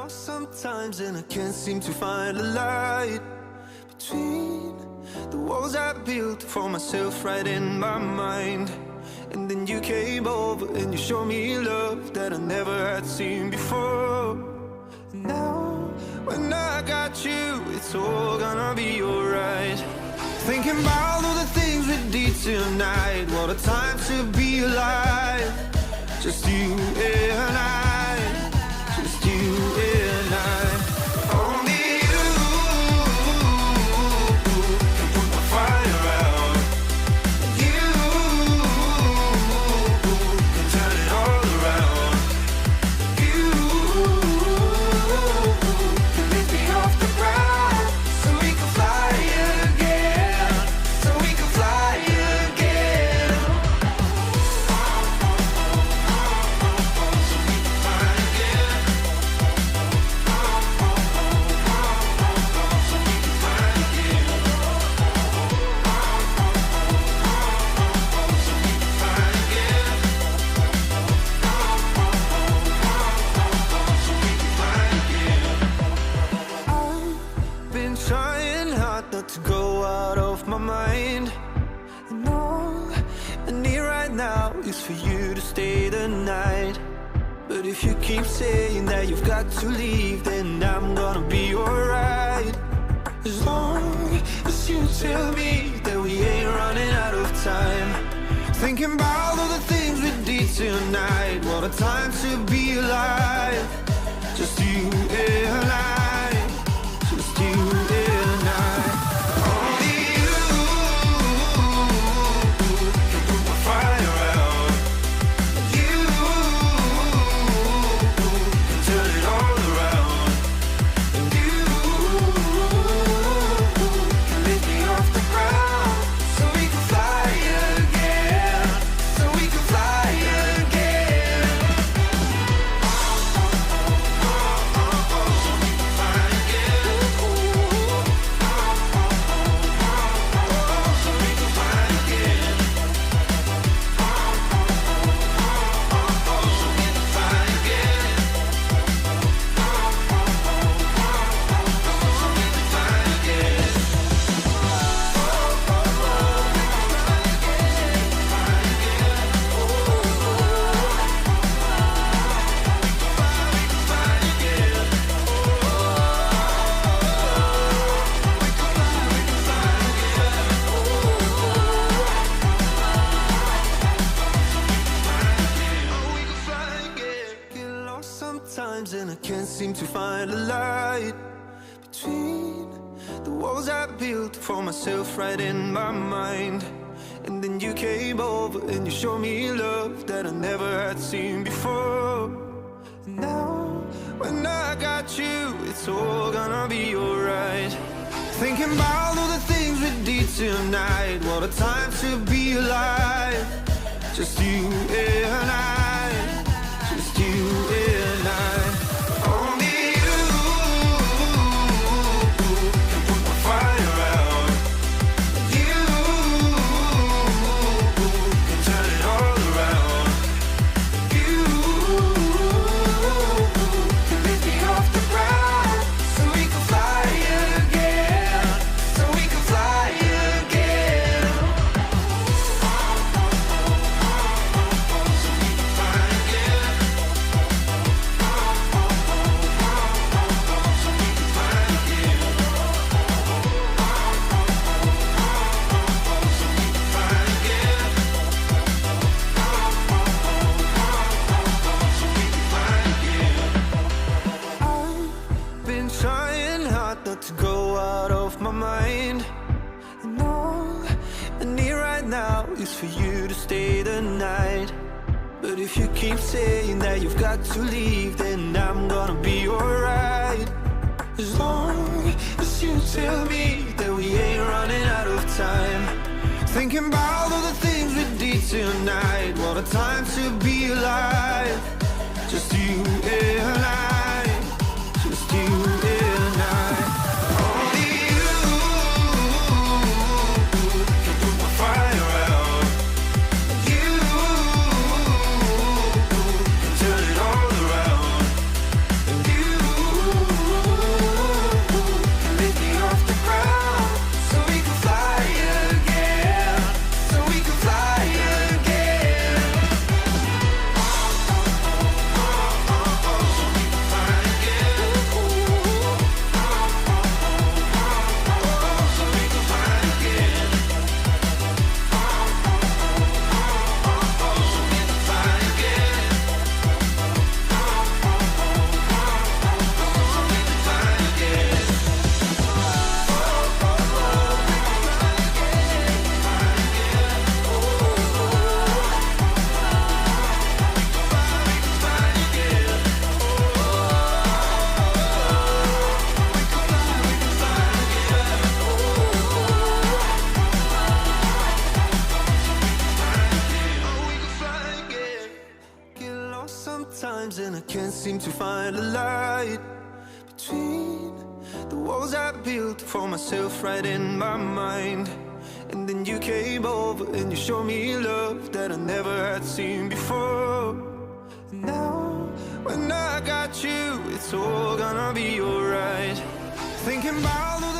lost sometimes and I can't seem to find a light between the walls I built for myself right in my mind. And then you came over and you showed me love that I never had seen before. Now, when I got you, it's all gonna be alright. Thinking about all the things we did tonight. What a time to be alive. Just you and I. Just you and I. Only you can put my fire out. You can turn it all around. You can lift me off the ground so we can fly again. So we can fly again. So we can fly again. So we can fly again. So we can fly again. So we can fly again. I've been trying hard not to go out of my mind. And all I need right now is for you to stay the night. But if you keep saying that you've got to leave, then I'm gonna be alright. As long as you tell me that we ain't running out of time. Thinking about all the things we did tonight. What a time to be alive. Just you and I. Just you and I. Only you can put my fire out. You can turn it all around. And you can lift me off the ground so we can fly again. So we can fly again. So we can fly again. So we can fly again. So we can fly again. So we can fly again. Get lost sometimes and I can't seem to find a light between the walls I built for myself right in my mind. And then you came over and you showed me love that I never had seen before. And now, when I got you, it's all gonna be alright. Thinking about all the things we did tonight. What a time to be alive. Just you and I. Just you and I. Only you can put my fire out. You can turn it all around. You can lift me off the ground so we can fly again. So we can fly again. So we can fly again. So we can fly again. So we can fly again. So we can fly again. I've been trying hard not to go out of my mind. And all I need right now is for you to stay the night. But if you keep saying that you've got to leave, then I'm gonna be alright. As long as you tell me that we ain't running out of time. Thinking about all the things we did tonight. What a time to be alive. Just you and I. Just you and I. Only you can put my fire out. You can turn it all around. And you sometimes and I can't seem to find a light between the walls I built for myself right in my mind. And then you came over and you showed me love that I never had seen before. And now, when I got you, it's all gonna be alright. Thinking about the